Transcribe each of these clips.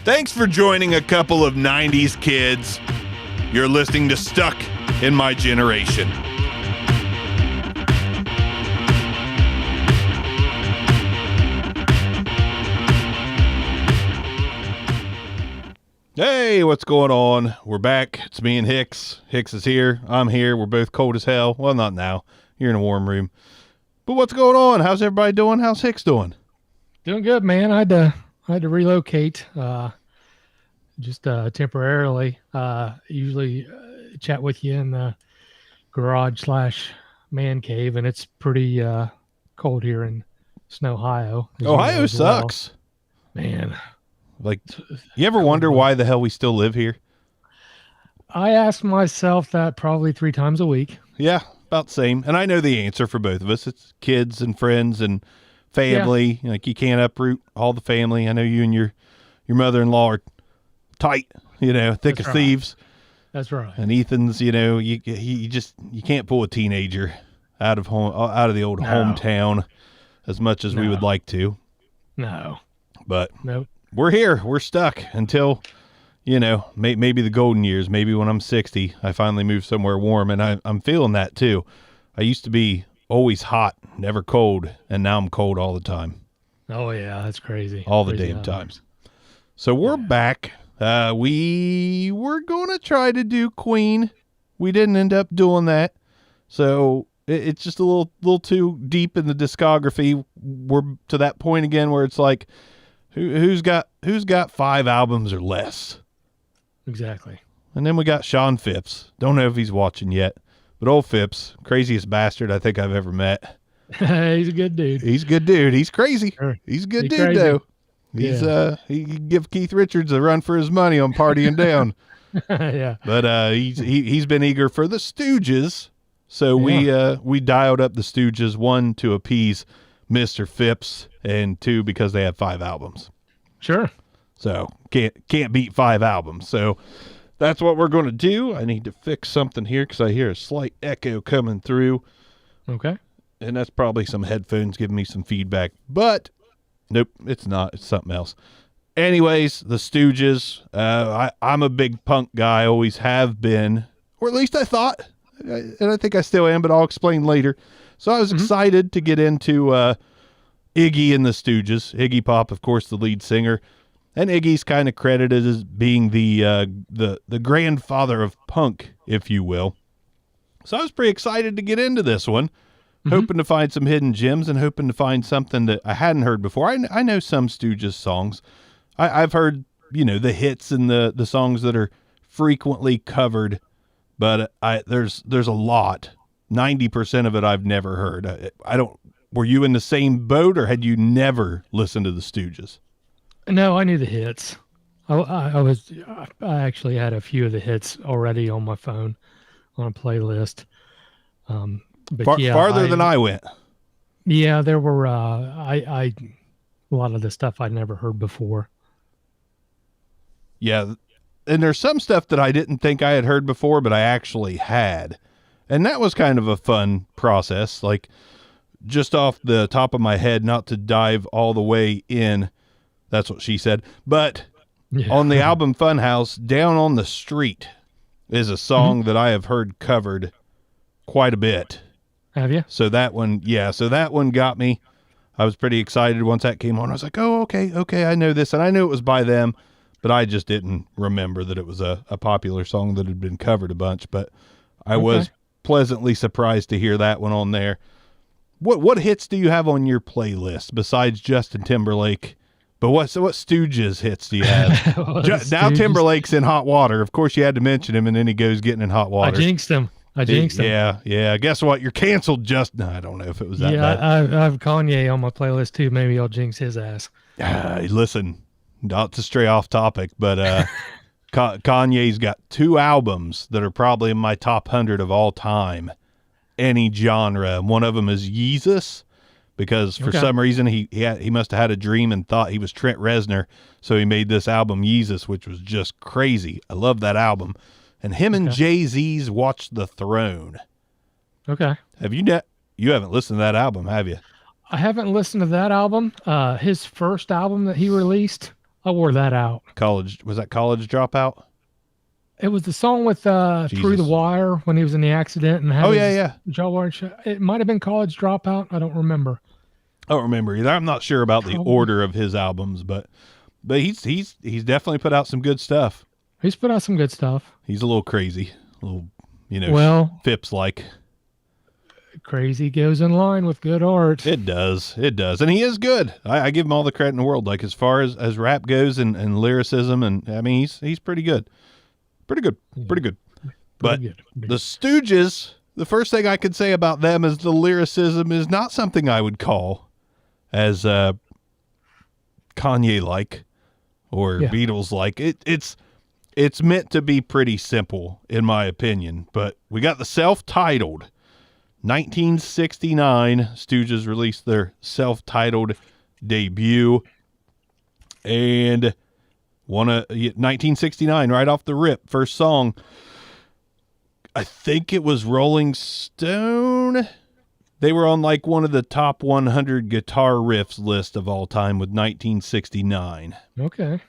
Thanks for joining a couple of 90s kids. You're listening to Stuck in My Generation. Hey, what's going on? We're back. It's me and Hicks. Hicks is here. I'm here. We're both cold as hell. Well, not now. You're in a warm room. But what's going on? How's everybody doing? How's Hicks doing? Doing good, man. I had to relocate just temporarily. Usually chat with you in the garage / man cave, and it's pretty cold here in Ohio. Ohio sucks. Well. Man. Like, you ever wonder why the hell we still live here? I ask myself that probably 3 times a week. Yeah, about the same. And I know the answer for both of us. It's kids and friends and family. Yeah. Like, you can't uproot all the family. I know you and your mother-in-law are tight, thick as thieves. That's right. And Ethan's, you can't pull a teenager out of the old hometown as much as we would like to. No. But nope. We're here. We're stuck until, maybe the golden years. Maybe when I'm 60, I finally move somewhere warm. And I'm feeling that too. I used to be always hot, never cold. And now I'm cold all the time. Oh, yeah. That's crazy. All the damn times. So we're back. We were going to try to do Queen. We didn't end up doing that. So it's just a little too deep in the discography. We're to that point again where it's like, who's got 5 albums or less? Exactly. And then we got Sean Phipps. Don't know if he's watching yet, but old Phipps, craziest bastard I think I've ever met. He's a good dude. He's a good dude. He's crazy. Sure. He's a good dude crazy. Though. He's he can give Keith Richards a run for his money on Partying Down. Yeah. But he's been eager for the Stooges, so we dialed up the Stooges, 1 to appease Mr. Phipps, and 2 because they have 5 albums. Sure. So can't beat 5 albums. So that's what we're going to do. I need to fix something here because I hear a slight echo coming through. Okay. And that's probably some headphones giving me some feedback. But nope, it's not. It's something else. Anyways, the Stooges. I'm a big punk guy, always have been, or at least I thought, and I think I still am, but I'll explain later. So I was excited to get into Iggy and the Stooges. Iggy Pop, of course, the lead singer. And Iggy's kind of credited as being the grandfather of punk, if you will. So I was pretty excited to get into this one, hoping to find some hidden gems and hoping to find something that I hadn't heard before. I know some Stooges songs. I've heard, the hits and the songs that are frequently covered, but there's a lot. 90% of it I've never heard. Were you in the same boat, or had you never listened to the Stooges? No, I knew the hits. I actually had a few of the hits already on my phone on a playlist. But farther than I went. Yeah, there were a lot of the stuff I'd never heard before. Yeah, and there's some stuff that I didn't think I had heard before, but I actually had. And that was kind of a fun process, like just off the top of my head, not to dive all the way in. That's what she said. But on the album Funhouse, Down on the Street is a song that I have heard covered quite a bit. Have you? So that one got me. I was pretty excited once that came on. I was like, oh, okay, I know this. And I knew it was by them, but I just didn't remember that it was a popular song that had been covered a bunch. But I was pleasantly surprised to hear that one on there. What hits do you have on your playlist besides Justin Timberlake? But what Stooges hits do you have? Now Timberlake's in hot water. Of course, you had to mention him, and then he goes getting in hot water. I jinxed him. Yeah. Guess what? You're canceled. I don't know if it was that bad. I have Kanye on my playlist too. Maybe I'll jinx his ass. Listen, not to stray off topic, but Kanye's got 2 albums that are probably in my top 100 of all time, any genre. One of them is Yeezus, because for some reason he must have had a dream and thought he was Trent Reznor, so he made this album Yeezus, which was just crazy. I love that album. And him and Jay-Z's Watch the Throne. Okay. Have you haven't listened to that album, have you? I haven't listened to that album. His first album that he released, I wore that out. College, was that College Dropout? It was the song with Through the Jesus. Wire when he was in the accident and had Oh yeah, his yeah. jaw wire shut. It might have been College Dropout. I don't remember. I don't remember either. I'm not sure about the Probably. order of his albums, but he's definitely put out some good stuff. He's put out some good stuff. He's a little crazy, a little, Well, Phipps like. crazy goes in line with good art. It does, and he is good. I give him all the credit in the world. Like as far as rap goes and lyricism, and I mean he's pretty good, pretty good, pretty good. But Pretty good. the Stooges, the first thing I could say about them is the lyricism is not something I would call as Kanye like or Yeah. Beatles like. It's meant to be pretty simple in my opinion. But we got the self-titled 1969 Stooges released their self-titled debut, and 1969 right off the rip, first song. I think it was Rolling Stone. They were on like one of the top 100 guitar riffs list of all time with 1969. Okay.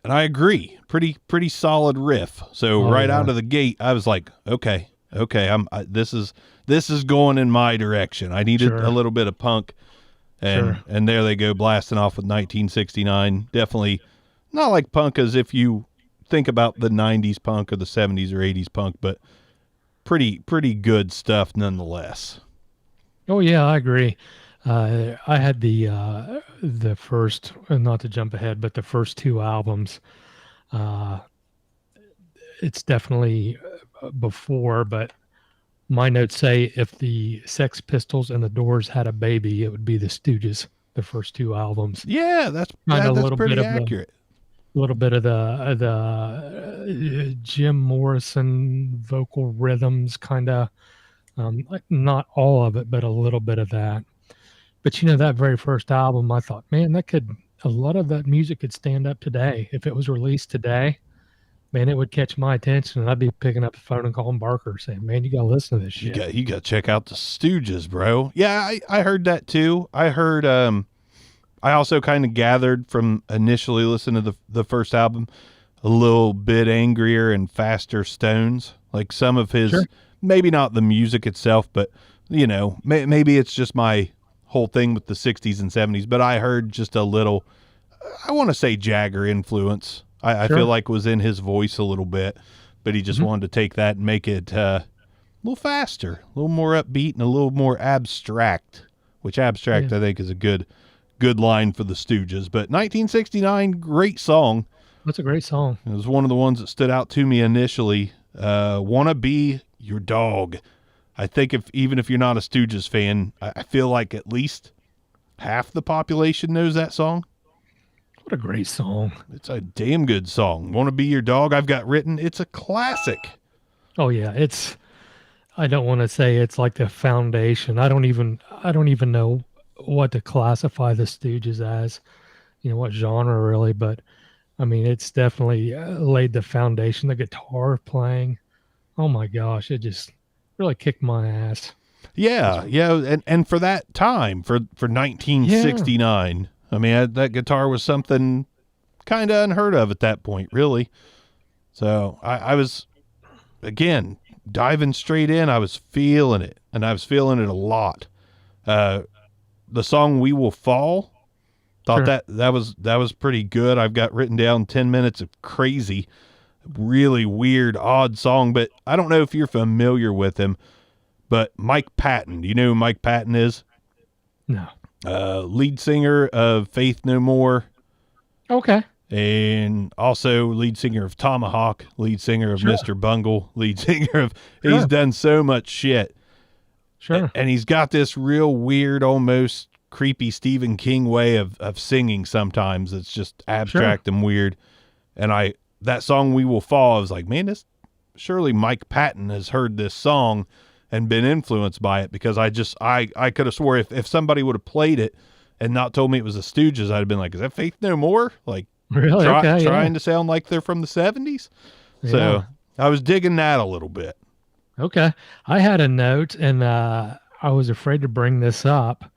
And I agree. Pretty solid riff. So right out of the gate, I was like, okay, this is going in my direction. I needed a little bit of punk. And there they go blasting off with 1969. Definitely not like punk as if you think about the 90s punk or the 70s or 80s punk, but pretty good stuff nonetheless. Oh yeah, I agree. I had the first, not to jump ahead, but the first two albums. It's definitely before, but my notes say if the Sex Pistols and the Doors had a baby, it would be the Stooges. The first two albums. Yeah, that's pretty accurate. A little bit of the Jim Morrison vocal rhythms, kind of like not all of it, but a little bit of that. But that very first album, I thought, man, a lot of that music could stand up today if it was released today. Man, it would catch my attention, and I'd be picking up the phone and calling Barker, saying, "Man, you gotta listen to this shit. You got to check out the Stooges, bro." Yeah, I heard that too. I heard. I also kind of gathered from initially listening to the first album, a little bit angrier and faster Stones. Like some of his, maybe not the music itself, but maybe it's just my whole thing with the 60s and 70s. But I heard just a little. I want to say Jagger influence. I feel like was in his voice a little bit, but he just wanted to take that and make it a little faster, a little more upbeat, and a little more abstract, which abstract I think is a good line for the Stooges. But 1969, great song. That's a great song. It was one of the ones that stood out to me initially. Wanna Be Your Dog. I think even if you're not a Stooges fan, I feel like at least half the population knows that song. What a great song. It's a damn good song. Wanna Be Your Dog, I've got written. It's a classic. Oh yeah, I don't want to say it's like the foundation. I don't even know what to classify the Stooges as, what genre really, but I mean, it's definitely laid the foundation. The guitar playing, oh my gosh, it just really kicked my ass. Yeah, and for that time, for 1969, I mean, that guitar was something kind of unheard of at that point, really. So I was, again, diving straight in. I was feeling it, and I was feeling it a lot. The song "We Will Fall," thought that was pretty good. I've got written down 10 minutes of crazy, really weird, odd song. But I don't know if you're familiar with him. But Mike Patton, do you know who Mike Patton is? No. Lead singer of Faith No More. Okay. And also lead singer of Tomahawk, lead singer of Mr. Bungle, lead singer of, he's done so much shit. Sure. And he's got this real weird, almost creepy Stephen King way of singing sometimes. It's just abstract and weird. And that song "We Will Fall," I was like, man, surely Mike Patton has heard this song and been influenced by it, because I could have swore if somebody would have played it and not told me it was the Stooges, I'd have been like, is that Faith No More? Like, really? Trying to sound like they're from the 70s. So I was digging that a little bit. Okay. I had a note, and I was afraid to bring this up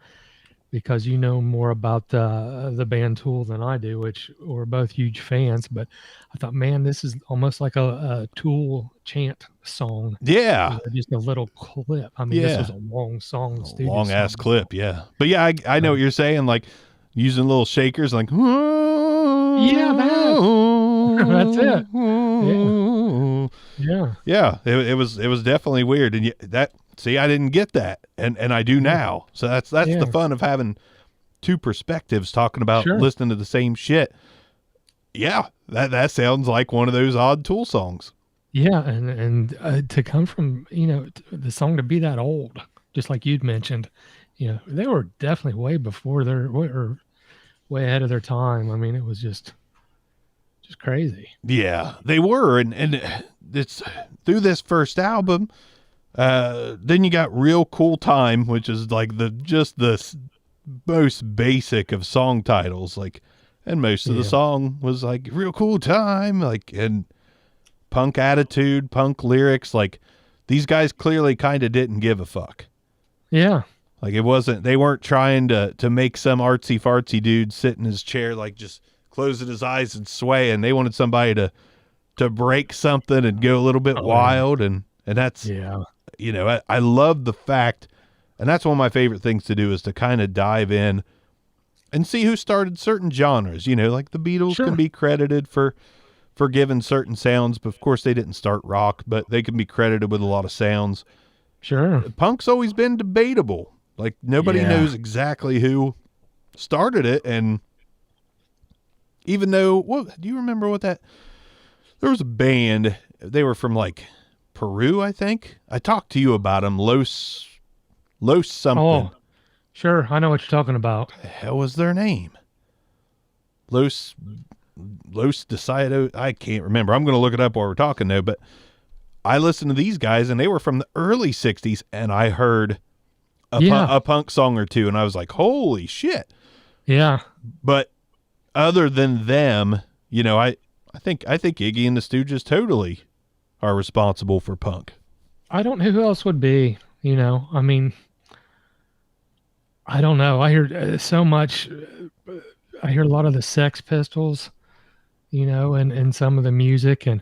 because you know more about the band Tool than I do, which we're both huge fans. But I thought, man, this is almost like a Tool chant song, Yeah. just a little clip. I mean, this was Yeah. a long song, A Stooges long ass song. clip. Yeah. But yeah, I know So, what you're saying. Like using little shakers, like, yeah, that's it. Yeah, yeah, yeah, it was definitely weird. And see, I didn't get that. And I do yeah, now. So that's the yeah. fun of having two perspectives talking about Sure. listening to the same shit. Yeah, that sounds like one of those odd Tool songs. Yeah, and to come from the song to be that old, just like you'd mentioned, they were definitely way before or way ahead of their time. I mean, it was just crazy. Yeah, they were, and it's through this first album. Then you got Real Cool Time, which is like the most basic of song titles, like, and most of the Yeah, song was like Real Cool Time, like, and punk attitude, punk lyrics, like these guys clearly kind of didn't give a fuck. yeah, Like they weren't trying to make some artsy fartsy dude sit in his chair like just closing his eyes and swaying. They wanted somebody to break something and go a little bit oh yeah, wild, and that's, yeah, I love the fact, and that's one of my favorite things to do is to kind of dive in and see who started certain genres. Like the Beatles can sure, be credited for giving certain sounds, but of course they didn't start rock, but they can be credited with a lot of sounds. sure, Punk's always been debatable. Like nobody yeah, knows exactly who started it, and even though, what do you remember what that? There was a band. They were from like Peru, I think. I talked to you about them. Los something. oh sure, I know what you're talking about. The hell was their name? Los Decido. I can't remember. I'm going to look it up while we're talking though. But I listened to these guys, and they were from the early '60s, and I heard Yeah, a punk song or two, and I was like, "Holy shit!" yeah. But other than them, I think Iggy and the Stooges totally are responsible for punk. I don't know who else would be. I mean, I don't know. I hear so much. I hear a lot of the Sex Pistols, and some of the music, and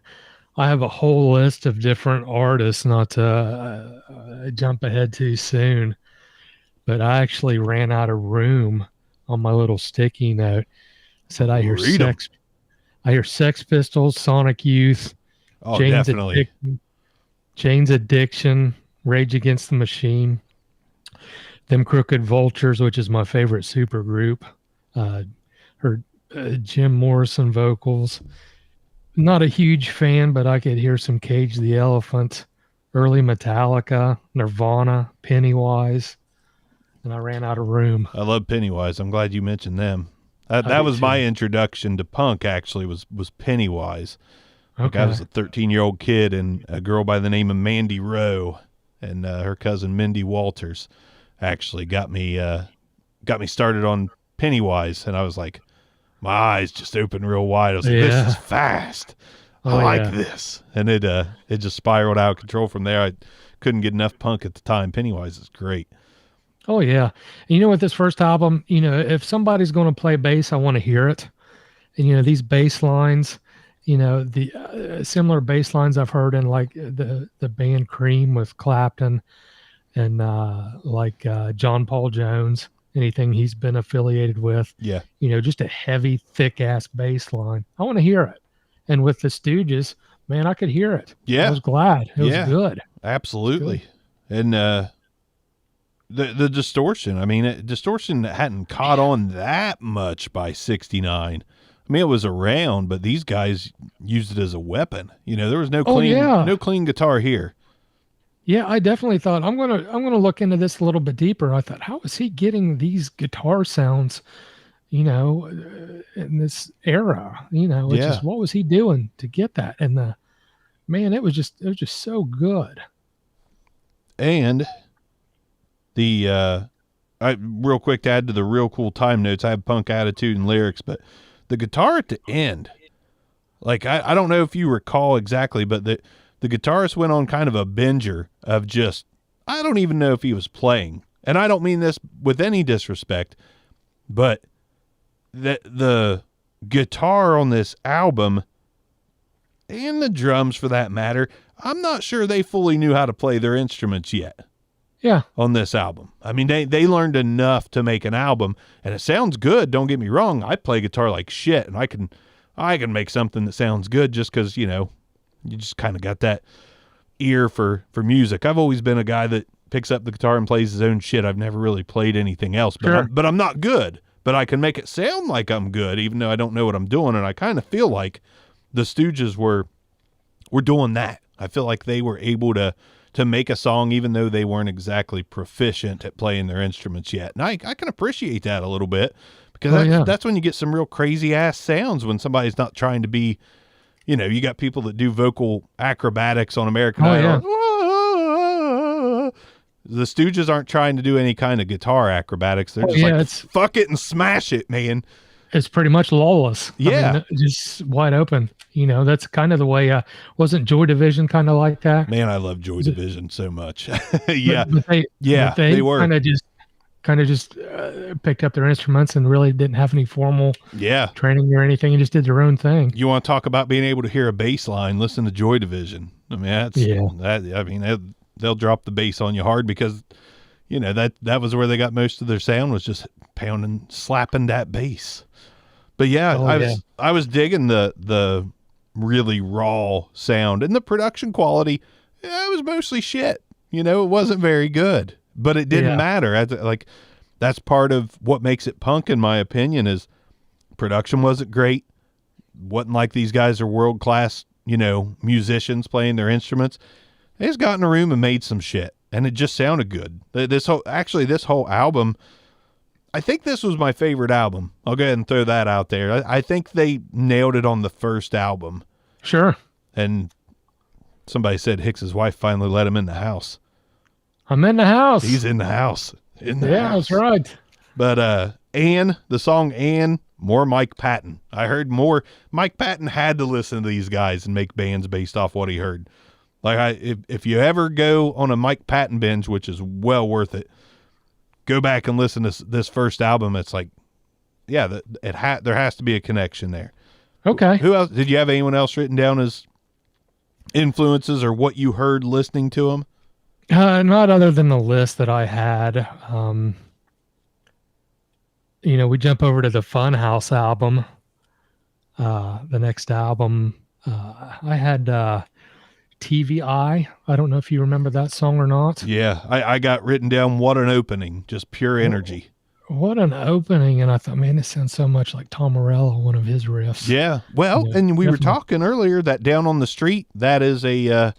I have a whole list of different artists. Not to jump ahead too soon, but I actually ran out of room on my little sticky note. Said Read them. I hear Sex Pistols, Sonic Youth, Oh, Jane's definitely. Addiction, Jane's Addiction, Rage Against the Machine, Them Crooked Vultures, which is my favorite super group. Heard Jim Morrison vocals. Not a huge fan, but I could hear some Cage the Elephant, early Metallica, Nirvana, Pennywise, and I ran out of room. I love Pennywise. I'm glad you mentioned them. I That do was my too. introduction to punk. Actually, was Pennywise. Like I Okay. was a 13-year-old kid, and a girl by the name of Mandy Rowe and her cousin Mindy Walters actually got me started on Pennywise, and I was like, my eyes just opened real wide. I was like, this is Yeah. fast. I Oh like yeah. this, and it just spiraled out of control from there. I couldn't get enough punk at the time. Pennywise is great. Oh yeah. And with this first album, if somebody's going to play bass, I want to hear it. And these bass lines, the similar bass lines I've heard in like the band Cream with Clapton and like John Paul Jones, anything he's been affiliated with, Yeah, just a heavy, thick ass bass line. I want to hear it. And with the Stooges, man, I could hear it. I yeah, was glad. It was yeah, good. absolutely. And the distortion. I mean, distortion hadn't caught on that much by '69. I mean, it was around, but these guys used it as a weapon. There was Oh yeah. no clean guitar here. Yeah, I definitely thought I'm gonna look into this a little bit deeper. I thought, how is he getting these guitar sounds, in this era? It's Yeah, just what was he doing to get that? And the man, it was just so good. and the I real quick to add to the real cool time notes. I have punk attitude and lyrics, but the guitar at the end, like I don't know if you recall exactly, but the guitarist went on kind of a binger of just, I don't even know if he was playing. and I don't mean this with any disrespect, but the guitar on this album, and the drums for that matter, I'm not sure they fully knew how to play their instruments yet. Yeah. On this album. I mean, they learned enough to make an album, and it sounds good. Don't get me wrong. I play guitar like shit, and I can make something that sounds good just because, you know, you just kind of got that ear for music. I've always been a guy that picks up the guitar and plays his own shit. I've never really played anything else, but Sure. I'm not good, but I can make it sound like I'm good, even though I don't know what I'm doing. And I kind of feel like the Stooges were doing that. I feel like they were able to make a song, even though they weren't exactly proficient at playing their instruments yet. And I can appreciate that a little bit, because that's when you get some real crazy ass sounds, when somebody's not trying to be, you know, you got people that do vocal acrobatics on American Idol. Yeah. The Stooges aren't trying to do any kind of guitar acrobatics. They're just fuck it and smash it, man. It's pretty much lawless. Yeah. I mean, just wide open. You know, that's kind of the way, wasn't Joy Division kind of like that? Man, I love Joy Division so much. Yeah. But they were kind of just picked up their instruments and really didn't have any formal training or anything, and just did their own thing. You want to talk about being able to hear a bass line, listen to Joy Division. I mean, they'll drop the bass on you hard, because, you know, that was where they got most of their sound, was just pounding, slapping that bass. But I was digging the really raw sound, and the production quality. It was mostly shit. You know, it wasn't very good, but it didn't matter. Like, that's part of what makes it punk, in my opinion, is production wasn't great. Wasn't like these guys are world-class, you know, musicians playing their instruments. They just got in a room and made some shit, and it just sounded good. This whole album, I think this was my favorite album. I'll go ahead and throw that out there. I think they nailed it on the first album. Sure. And somebody said Hicks's wife finally let him in the house. I'm in the house. He's in the house. That's right. But the song Ann, more Mike Patton. I heard more. Mike Patton had to listen to these guys and make bands based off what he heard. Like, if you ever go on a Mike Patton binge, which is well worth it, go back and listen to this first album. It's like, yeah, there has to be a connection there. Okay. Who else? Did you have anyone else written down as influences, or what you heard listening to them? Not other than the list that I had. You know, we jump over to the Funhouse album. The next album, I had TVI. I don't know if you remember that song or not. Yeah, I got written down, what an opening, just pure energy. What an opening. And I thought, man, this sounds so much like Tom Morello, one of his riffs. Yeah, well, and we definitely. were talking earlier that Down on the Street, that is a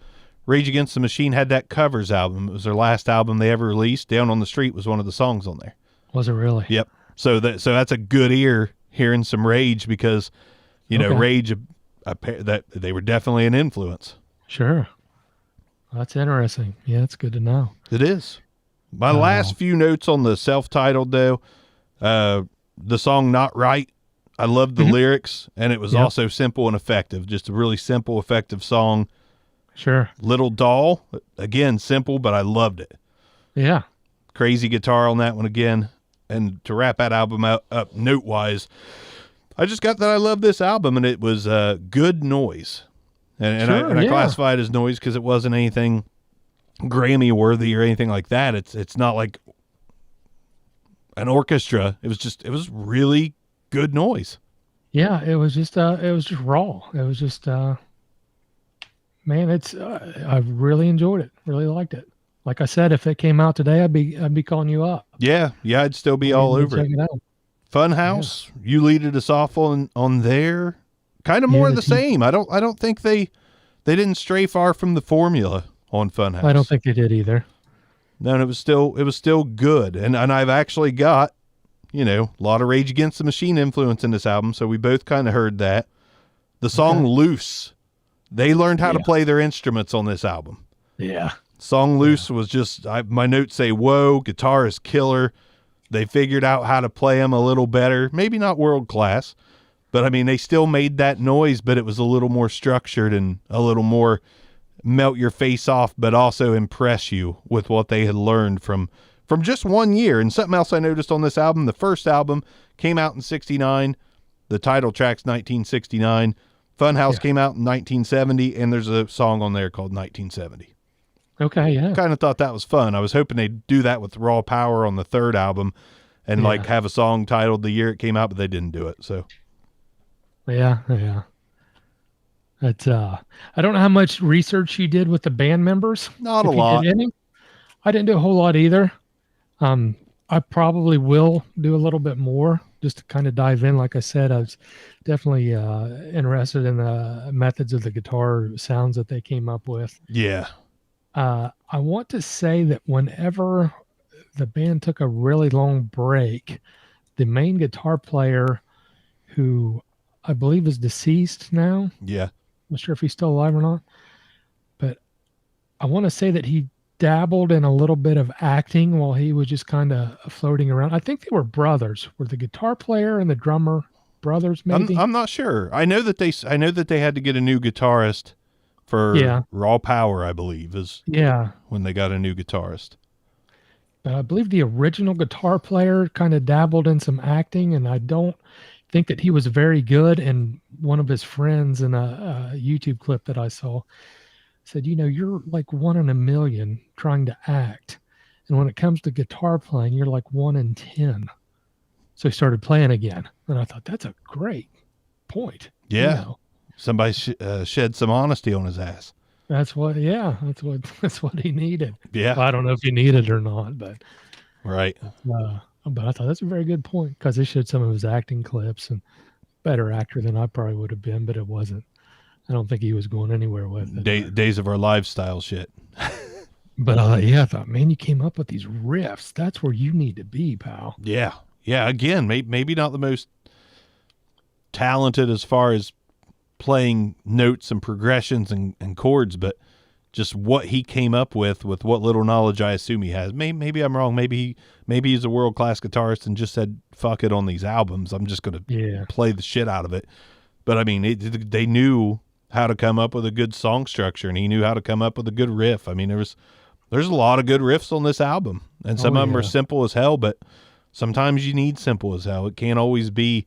Rage Against the Machine had that covers album. It was their last album they ever released. Down on the Street was one of the songs on there. Was it really? Yep. So that's a good ear, hearing some Rage, because, you know, Rage, that they were definitely an influence. Sure. That's interesting. Yeah, it's good to know. It is. My last few notes on the self-titled, though, the song Not Right, I loved the lyrics, and it was also simple and effective. Just a really simple, effective song. Sure. Little Doll, again, simple, but I loved it. Yeah. Crazy guitar on that one again. And to wrap that album up note-wise, I just got that I love this album, and it was good noise. And I classify it as noise because it wasn't anything Grammy worthy or anything like that. It's not like an orchestra. It was really good noise. Yeah, it was just raw. It was just man, I really enjoyed it. Really liked it. Like I said, if it came out today, I'd be calling you up. Yeah, I'd still be all over check it. it out. Funhouse, you leaded us off on there. Kind of more of the same. I don't think they didn't stray far from the formula on Funhouse. I don't think they did either. No, and it was still good. And I've actually got, you know, a lot of Rage Against the Machine influence in this album, so we both kind of heard that. The song Loose, they learned how to play their instruments on this album. Yeah. Song Loose was just, my notes say, whoa, guitar is killer. They figured out how to play them a little better. Maybe not world class, but I mean, they still made that noise, but it was a little more structured and a little more melt your face off, but also impress you with what they had learned from from just 1 year. And something else I noticed on this album, the first album came out in 69. The title track's 1969. Funhouse came out in 1970, and there's a song on there called 1970. Okay, yeah. Kind of thought that was fun. I was hoping they'd do that with Raw Power on the third album and like have a song titled the year it came out, but they didn't do it. So yeah. That's I don't know how much research you did with the band members. Not a lot. I didn't do a whole lot either. I probably will do a little bit more just to kind of dive in. Like I said, I was definitely interested in the methods of the guitar sounds that they came up with. Yeah. I want to say that whenever the band took a really long break, the main guitar player, who I believe is deceased now. Yeah. I'm not sure if he's still alive or not, but I want to say that he dabbled in a little bit of acting while he was just kind of floating around. I think they were brothers. Were the guitar player and the drummer brothers? Maybe I'm not sure. I know that they had to get a new guitarist for Raw Power, I believe, is when they got a new guitarist. But I believe the original guitar player kind of dabbled in some acting, and I don't think that he was very good. And one of his friends in a YouTube clip that I saw said, you're like 1 in a million trying to act. And when it comes to guitar playing, you're like 1 in 10. So he started playing again. And I thought, that's a great point. Yeah. Somebody shed some honesty on his ass. That's what he needed. Yeah. Well, I don't know if he needed it or not, but. Right. But I thought that's a very good point, because they showed some of his acting clips, and better actor than I probably would have been, but it wasn't. I don't think he was going anywhere with it. Days of Our Lives style shit. But I thought, man, you came up with these riffs. That's where you need to be, pal. Yeah. Yeah. Again, maybe not the most talented as far as playing notes and progressions and chords, but just what he came up with what little knowledge I assume he has. Maybe I'm wrong. Maybe he's a world-class guitarist and just said, fuck it on these albums. I'm just going to play the shit out of it. But I mean, they knew how to come up with a good song structure, and he knew how to come up with a good riff. I mean, there's a lot of good riffs on this album, and some of them are simple as hell, but sometimes you need simple as hell. It can't always be,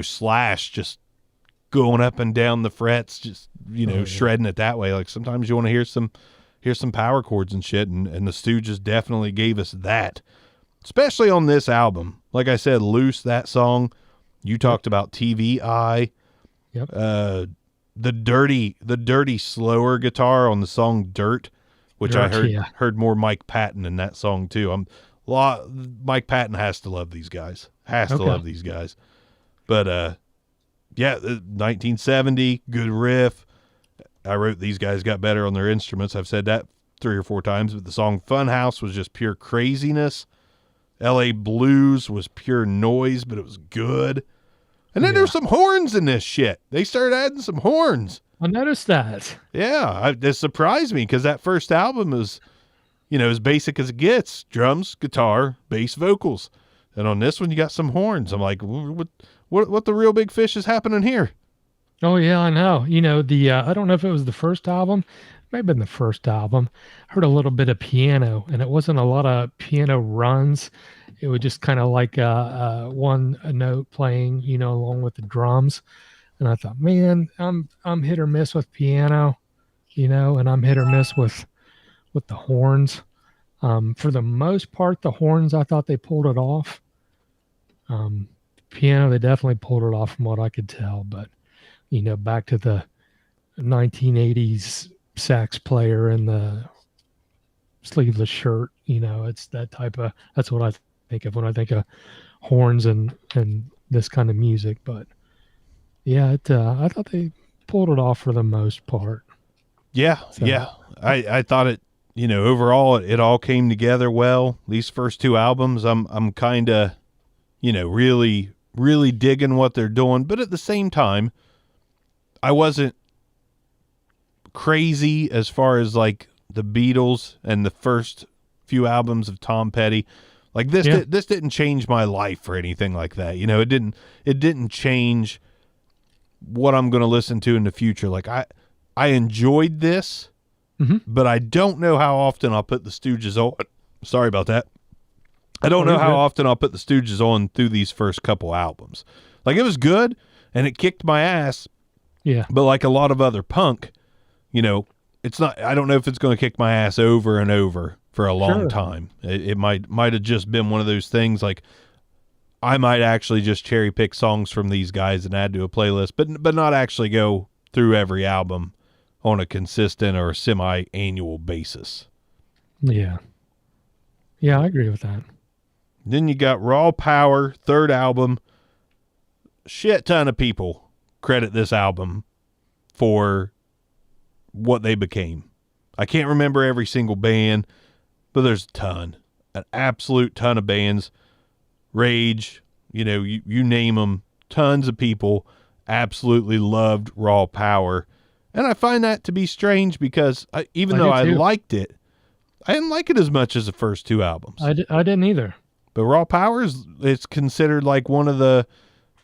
Slash just going up and down the frets, just shredding it that way. Like sometimes you want to hear some power chords and shit, and the Stooges definitely gave us that, especially on this album. Like I said, Loose, that song. You talked about TV Eye. Yep. The dirty slower guitar on the song Dirt, which I heard more Mike Patton in that song too. Mike Patton has to love these guys. To love these guys. But 1970, good riff. I wrote these guys got better on their instruments. I've said that 3 or 4 times, but the song Funhouse was just pure craziness. LA Blues was pure noise, but it was good. And then there's some horns in this shit. They started adding some horns. I noticed that. Yeah, that surprised me, because that first album was, as basic as it gets. Drums, guitar, bass, vocals. And on this one, you got some horns. I'm like, what the real big fish is happening here? Oh, yeah, I know. I don't know if it was the first album. It may have been the first album. I heard a little bit of piano, and it wasn't a lot of piano runs. It was just kind of like one note playing, along with the drums. And I thought, man, I'm hit or miss with piano, and I'm hit or miss with the horns. For the most part, the horns, I thought they pulled it off. Piano, they definitely pulled it off from what I could tell. But, back to the 1980s sax player in the sleeveless shirt, it's that type of, that's what I think of when I think of horns and this kind of music. But yeah, I thought they pulled it off for the most part. Yeah. So, yeah. I thought it, overall it all came together well. These first 2 albums, I'm kind of, really, really digging what they're doing. But at the same time, I wasn't crazy as far as like the Beatles and the first few albums of Tom Petty. Like this, this didn't change my life or anything like that. It didn't change what I'm going to listen to in the future. Like I enjoyed this, but I don't know how often I'll put the Stooges on. Sorry about that. I don't know how often I'll put the Stooges on through these first couple albums. Like, it was good, and it kicked my ass. Yeah. But like a lot of other punk, you know, it's not. I don't know if it's going to kick my ass over and over for a long time. It might have just been one of those things. Like, I might actually just cherry pick songs from these guys and add to a playlist, but not actually go through every album on a consistent or semi-annual basis. Yeah. Yeah, I agree with that. Then you got Raw Power, third album. Shit ton of people credit this album for what they became. I can't remember every single band, but there's a ton. An absolute ton of bands. Rage, you know, you name them. Tons of people absolutely loved Raw Power. And I find that to be strange because even though I liked it, I didn't like it as much as the first two albums. I didn't either. But Raw Power it's considered like one of the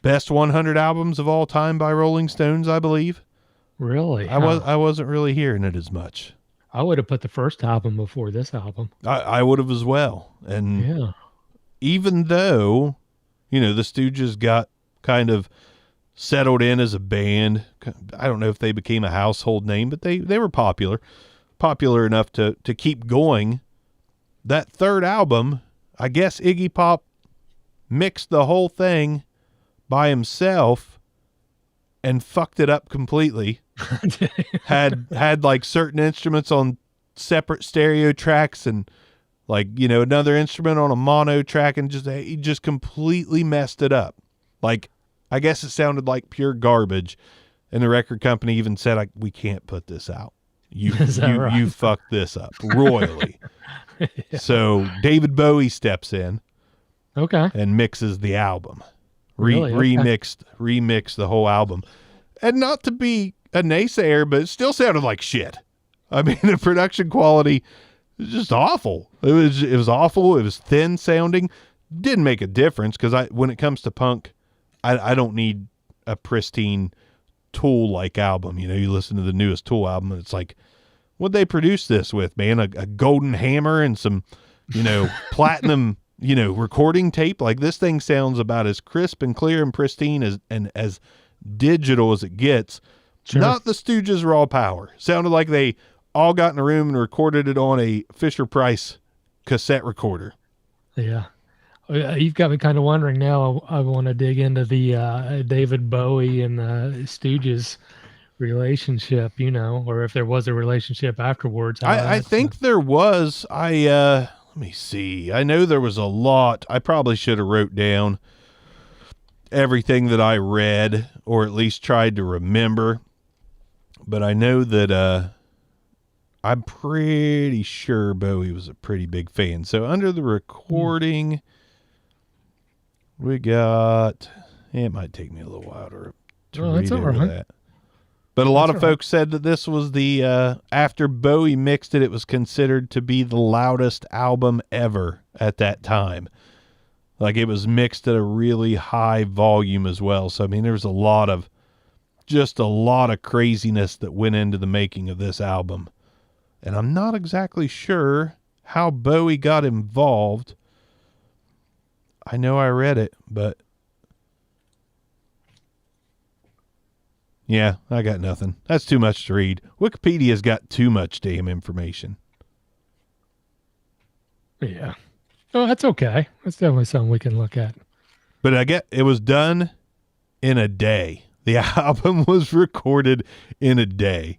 best 100 albums of all time by Rolling Stones, I believe. Really? I wasn't really hearing it as much. I would have put the first album before this album. I would have as well. And yeah, even though, you know, the Stooges got kind of settled in as a band, I don't know if they became a household name, but they were popular enough to keep going. That third album, I guess Iggy Pop mixed the whole thing by himself and fucked it up completely. had like certain instruments on separate stereo tracks and like, you know, another instrument on a mono track, and he just completely messed it up. Like, I guess it sounded like pure garbage, and the record company even said, like, we can't put this out. You fucked this up royally. Yeah. So David Bowie steps in, and mixes the album. Remixed the whole album. And not to be a naysayer, but it still sounded like shit. I mean, the production quality was just awful. It was awful. It was thin sounding. Didn't make a difference because when it comes to punk, I don't need a pristine Tool-like album. You know, you listen to the newest Tool album, and it's like, what'd they produce this with, man? A golden hammer and some, you know, platinum, you know, recording tape. Like, this thing sounds about as crisp and clear and pristine as digital as it gets. Sure. Not the Stooges' Raw Power. Sounded like they all got in a room and recorded it on a Fisher-Price cassette recorder. Yeah. You've got me kind of wondering now. I want to dig into the David Bowie and Stooges relationship, you know, or if there was a relationship afterwards. I think there was. Let me see. I know there was a lot. I probably should have wrote down everything that I read, or at least tried to remember. But I know that I'm pretty sure Bowie was a pretty big fan. So under the recording, we got, it might take me a little while to read over that. But a lot of folks said that this was the, after Bowie mixed it, it was considered to be the loudest album ever at that time. Like, it was mixed at a really high volume as well. So, I mean, there was a lot of craziness that went into the making of this album. And I'm not exactly sure how Bowie got involved. I know I read it, but yeah, I got nothing. That's too much to read. Wikipedia's got too much damn information. Yeah. Oh, that's okay. That's definitely something we can look at. But I get it was done in a day. The album was recorded in a day.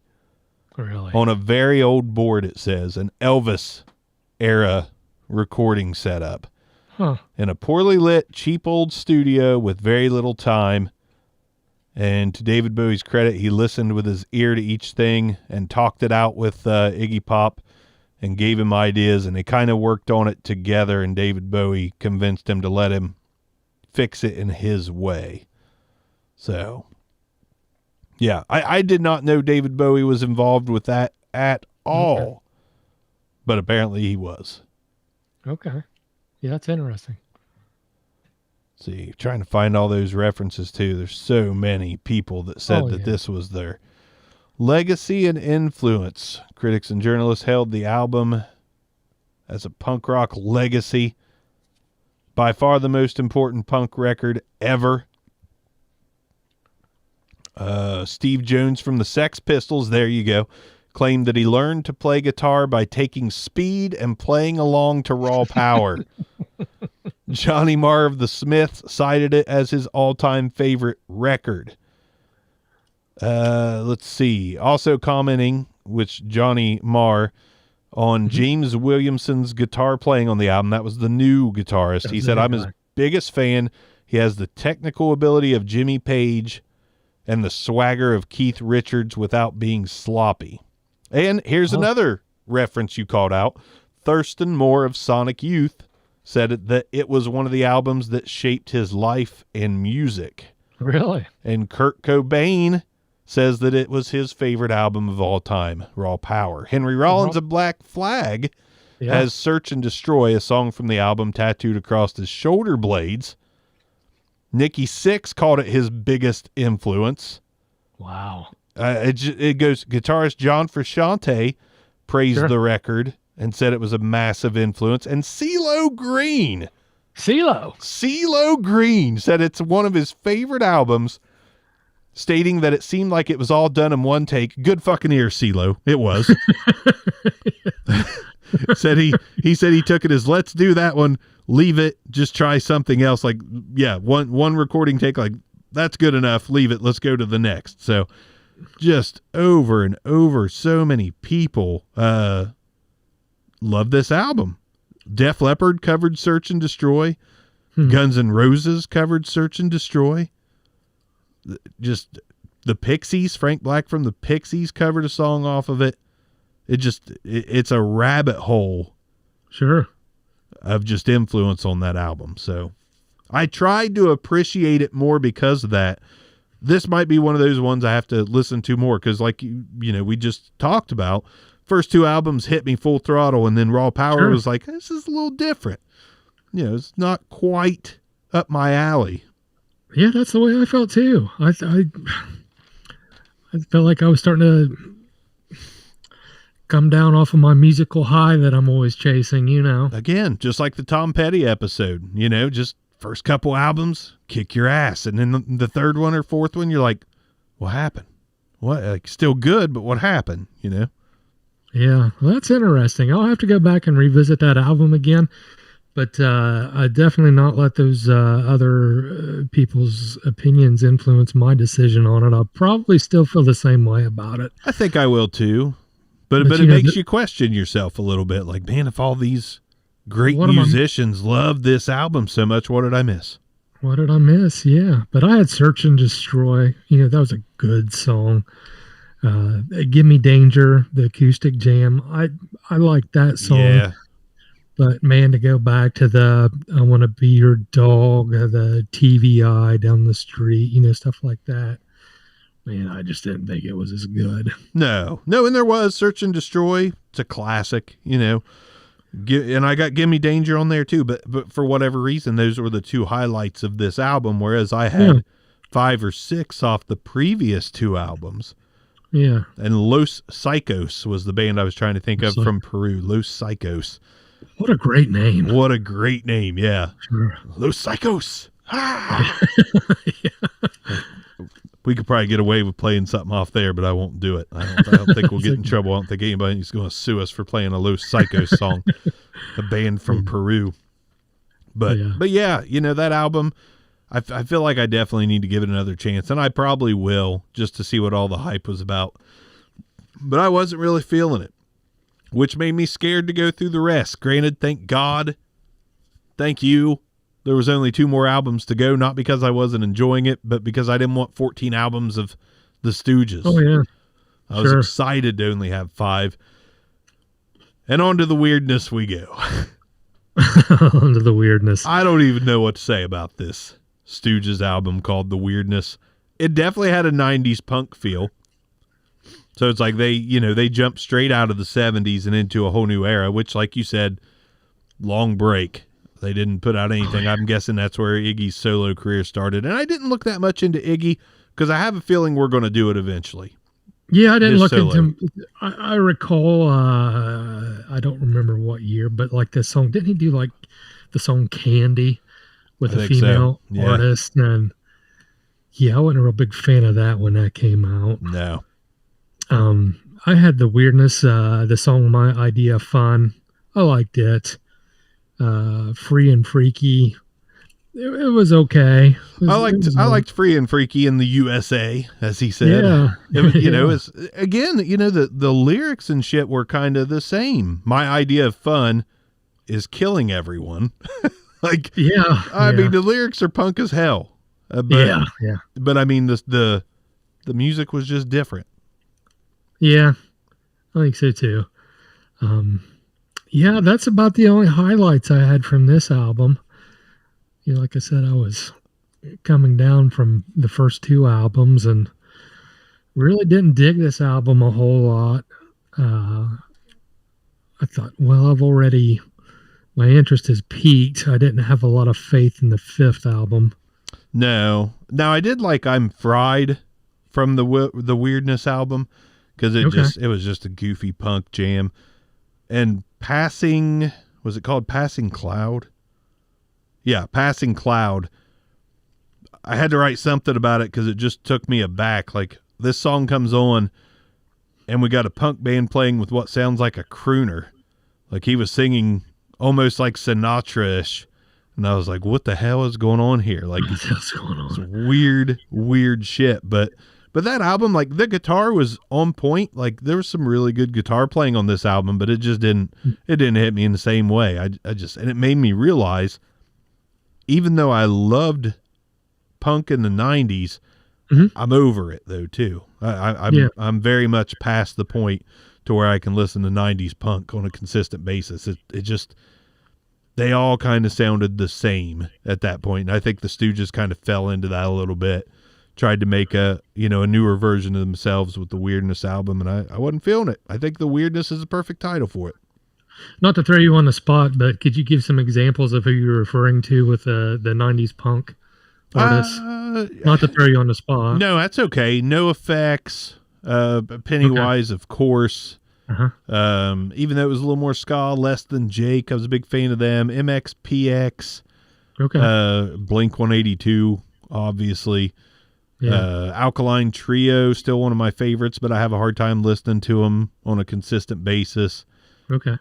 Really? On a very old board, it says, an Elvis era recording setup. Huh. In a poorly lit, cheap old studio with very little time. And to David Bowie's credit, he listened with his ear to each thing and talked it out with Iggy Pop and gave him ideas, and they kind of worked on it together, and David Bowie convinced him to let him fix it in his way. So, yeah, I did not know David Bowie was involved with that at all, okay. But apparently he was. Okay. Yeah, that's interesting. See, trying to find all those references too. There's so many people that said that this was their legacy and influence. Critics and journalists hailed the album as a punk rock legacy. By far the most important punk record ever. Steve Jones from the Sex Pistols, there you go, claimed that he learned to play guitar by taking speed and playing along to Raw Power. Johnny Marr of the Smiths cited it as his all-time favorite record. Let's see. Also commenting, which Johnny Marr, on James Williamson's guitar playing on the album. That was the new guitarist. He said, I'm his biggest fan. He has the technical ability of Jimmy Page and the swagger of Keith Richards without being sloppy. And here's another reference you called out. Thurston Moore of Sonic Youth said that it was one of the albums that shaped his life and music. Really? And Kurt Cobain says that it was his favorite album of all time, Raw Power. Henry Rollins of Black Flag has Search and Destroy, a song from the album, tattooed across his shoulder blades. Nikki Sixx called it his biggest influence. Wow. It goes, guitarist John Frusciante praised the record and said it was a massive influence. And CeeLo Green said it's one of his favorite albums, stating that it seemed like it was all done in one take. Good fucking ear, CeeLo. It was. said he said he took it as, let's do that one, leave it, just try something else. Like, yeah, one recording take, like, that's good enough, leave it, let's go to the next. So just over and over, so many people love this album. Def Leppard covered Search and Destroy. Guns N' Roses covered Search and Destroy. Just the Pixies, Frank Black from the Pixies covered a song off of it. It's a rabbit hole of just influence on that album. So I tried to appreciate it more because of that. This might be one of those ones I have to listen to more, because like you know, we just talked about, first two albums hit me full throttle, and then Raw Power was like, this is a little different. You know, it's not quite up my alley. Yeah, that's the way I felt too. I felt like I was starting to come down off of my musical high that I'm always chasing, you know. Again, just like the Tom Petty episode, you know, just first couple albums, kick your ass. And then the third one or fourth one, you're like, what happened? What? Like, still good, but what happened, you know? Yeah, well, that's interesting. I'll have to go back and revisit that album again. But I definitely not let those other people's opinions influence my decision on it. I'll probably still feel the same way about it. I think I will too. But it makes you question yourself a little bit. Like, man, if all these great musicians love this album so much, what did I miss? What did I miss? Yeah. But I had Search and Destroy. You know, that was a good song. Give Me Danger, the acoustic jam. I like that song. Yeah. But man, to go back to the I Want to Be Your Dog, the TVI down the street, you know, stuff like that. Man, I just didn't think it was as good. No, and there was Search and Destroy. It's a classic, you know. And I got Gimme Danger on there too, but for whatever reason, those were the two highlights of this album, whereas I had 5 or 6 off the previous 2 albums. Yeah. And Los Psychos was the band I was trying to think of from Peru. Los Psychos. What a great name. What a great name, yeah. Sure. Los Psychos. Ah! We could probably get away with playing something off there, but I won't do it. I don't think we'll get in trouble. I don't think anybody's going to sue us for playing a Los Psychos song, a band from Peru. But yeah, you know, that album, I feel like I definitely need to give it another chance, and I probably will, just to see what all the hype was about. But I wasn't really feeling it, which made me scared to go through the rest. Granted, thank God, thank you, there was only 2 more albums to go, not because I wasn't enjoying it, but because I didn't want 14 albums of the Stooges. Oh, yeah. I was excited to only have 5. And on to the weirdness we go. On to the weirdness. I don't even know what to say about this Stooges album called The Weirdness. It definitely had a 90s punk feel. So it's like they jumped straight out of the 70s and into a whole new era, which, like you said, long break. They didn't put out anything. I'm guessing that's where Iggy's solo career started. And I didn't look that much into Iggy because I have a feeling we're going to do it eventually. Yeah, I didn't His look solo. into. I recall. I don't remember what year, but like this song, didn't he do like the song "Candy" I with a think so. female Yeah. artist? And yeah, I wasn't a real big fan of that when that came out. No. I had the weirdness. The song "My Idea of Fun," I liked it. Free and Freaky, it was okay. I liked Free and Freaky in the USA, as he said. Yeah, It was, you know, yeah, it's again, you know, the lyrics and shit were kind of the same. My idea of fun is killing everyone. Like, yeah, I yeah, mean, the lyrics are punk as hell, yeah, yeah, but I mean, the music was just different. yeah. I think so too. Um, yeah, that's about the only highlights I had from this album. You know, like I said, I was coming down from the first two albums and really didn't dig this album a whole lot. Uh, I thought, well, my interest has peaked. I didn't have a lot of faith in the fifth album. No, now I did like I'm Fried from the Weirdness album because Okay. it was just a goofy punk jam. And Passing, was it called Passing Cloud? Yeah, Passing Cloud. I had to write something about it because it just took me aback. Like, this song comes on, and we got a punk band playing with what sounds like a crooner. Like, he was singing almost like Sinatra-ish. And I was like, what the hell is going on here? Like, What's going it's on? weird shit. But that album, like, the guitar was on point. Like, there was some really good guitar playing on this album, but it didn't hit me in the same way. And it made me realize, even though I loved punk in the 90s, Hmm. I'm over it though too. Yeah. I'm very much past the point to where I can listen to 90s punk on a consistent basis. It just, they all kind of sounded the same at that point. And I think the Stooges kind of fell into that a little bit. Tried to make a newer version of themselves with the Weirdness album, and I wasn't feeling it. I think the Weirdness is a perfect title for it. Not to throw you on the spot, but could you give some examples of who you're referring to with the '90s punk artists? Uh, Not to throw you on the spot. no, that's okay. No Effects, Okay. Pennywise, of course. Uh-huh. Even though it was a little more ska, Less Than Jake, I was a big fan of them. MXPX, Okay. Blink 182, obviously. Yeah. Alkaline Trio, still one of my favorites, but I have a hard time listening to them on a consistent basis. Okay.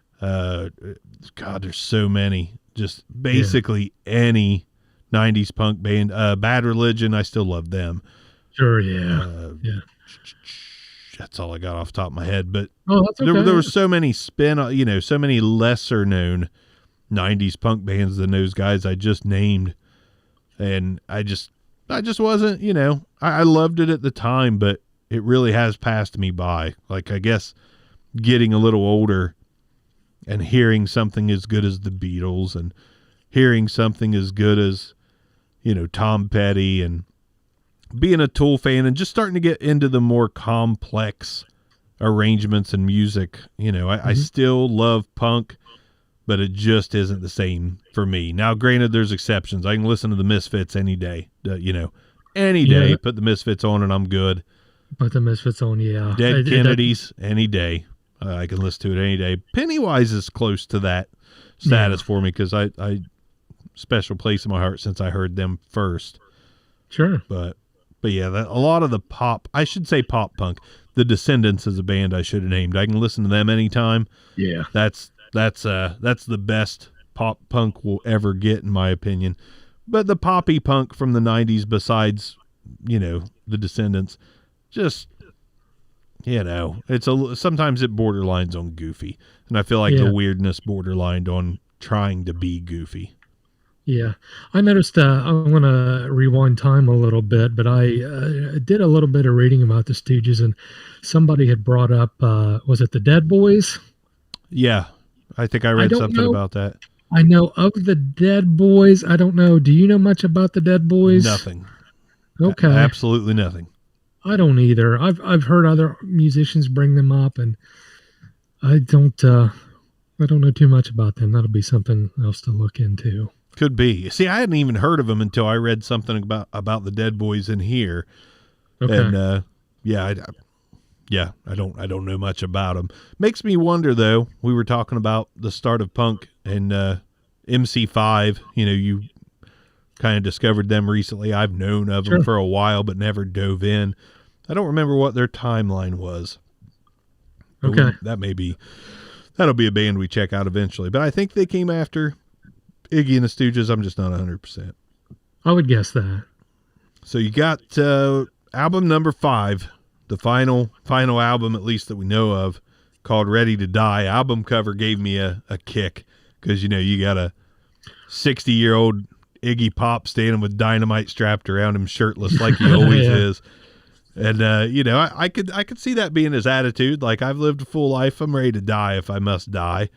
God, there's so many. Just Yeah. basically any 90s punk band. Bad Religion, I still love them. Sure. Yeah. Uh, Yeah. that's all I got off the top of my head. But Oh, that's okay. there were so many so many lesser known 90s punk bands than those guys I just named. And I just wasn't, I loved it at the time, but it really has passed me by. Like, I guess getting a little older and hearing something as good as the Beatles and hearing something as good as, Tom Petty, and being a Tool fan and just starting to get into the more complex arrangements and music. I still love punk, but it just isn't the same for me. Now, granted, there's exceptions. I can listen to the Misfits any day, any Yeah. day, put the Misfits on and I'm good. Put the Misfits on. Yeah. Dead Kennedys, any day. I can listen to it any day. Pennywise is close to that status for me because I special place in my heart since I heard them first. Sure. But yeah, a lot of the pop, I should say pop punk. The Descendants is a band I should have named. I can listen to them anytime. Yeah. That's the best pop punk we'll ever get, in my opinion. But the poppy punk from the 90s, besides, the Descendants, just, sometimes it borderlines on goofy. And I feel like Yeah. the Weirdness borderlined on trying to be goofy. Yeah, I noticed. I want to rewind time a little bit, but I did a little bit of reading about the Stooges, and somebody had brought up, was it the Dead Boys? Yeah, I think I I read don't something know. about that. I know of the Dead Boys. I don't know. Do you know much about the Dead Boys? Nothing. Okay, Absolutely nothing. I don't either. I've heard other musicians bring them up, and I don't. I don't know too much about them. That'll be something else to look into. Could be. See, I hadn't even heard of them until I read something about the Dead Boys in here. Okay. And Yeah, I don't know much about them. Makes me wonder though. We were talking about the start of punk and MC5. You kind of discovered them recently. I've known of them Sure. for a while, but never dove in. I don't remember what their timeline was, but Okay. that'll be a band we check out eventually. But I think they came after Iggy and the Stooges. I'm just not 100%. I would guess that. So you got album number 5, the final album, at least that we know of, called Ready to Die. Album cover gave me a kick because, you got a 60-year-old Iggy Pop standing with dynamite strapped around him, shirtless like he always Yeah. is. And, I could see that being his attitude. Like, I've lived a full life. I'm ready to die if I must die.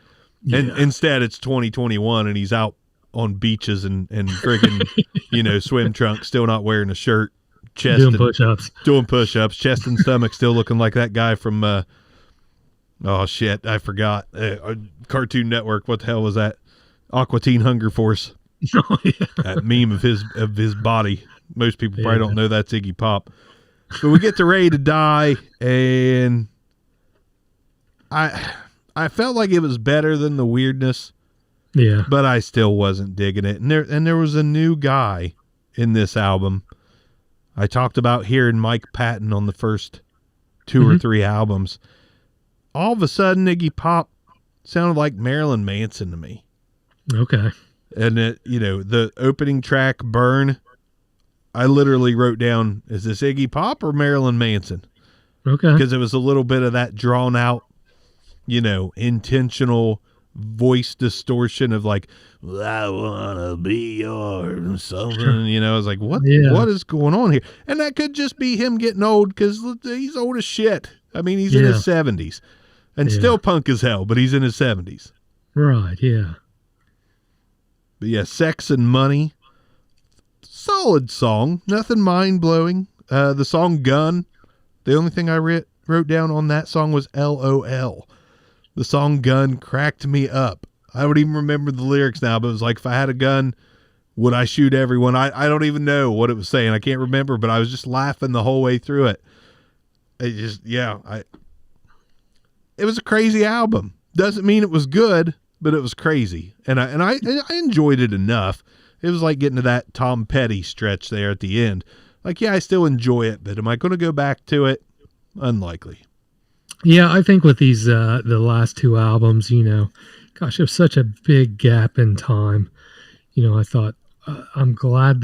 And Yeah. instead, it's 2021 and he's out on beaches and friggin', swim trunks, still not wearing a shirt, Doing push-ups. doing push-ups, chest and stomach still looking like that guy from, oh shit, I forgot. Cartoon Network. What the hell was that? Aqua Teen Hunger Force. Oh, yeah. That meme of his body. Most people probably don't know that's Iggy Pop. But we get to Ready to Die, and I felt like it was better than the weirdness, Yeah. but I still wasn't digging it. And there was a new guy in this album. I talked about hearing Mike Patton on the first 2 or 3 albums. All of a sudden, Iggy Pop sounded like Marilyn Manson to me. Okay. And the opening track, Burn, I literally wrote down, is this Iggy Pop or Marilyn Manson? Okay. Because it was a little bit of that drawn out, intentional voice distortion of like, I want to be yours, something, I was like, what is going on here? And that could just be him getting old because he's old as shit. I mean, he's in his 70s and still punk as hell, but he's in his 70s. Right. Yeah. But yeah, Sex and Money. Solid song. Nothing mind-blowing. The song Gun. The only thing I wrote down on that song was LOL. The song Gun cracked me up. I don't even remember the lyrics now, but it was like, if I had a gun, would I shoot everyone? I don't even know what it was saying. I can't remember, but I was just laughing the whole way through it. It was a crazy album. Doesn't mean it was good, but it was crazy. And I enjoyed it enough. It was like getting to that Tom Petty stretch there at the end. Like, yeah, I still enjoy it, but am I going to go back to it? Unlikely. Yeah, I think with these the last 2 albums, gosh, there's such a big gap in time. I thought I'm glad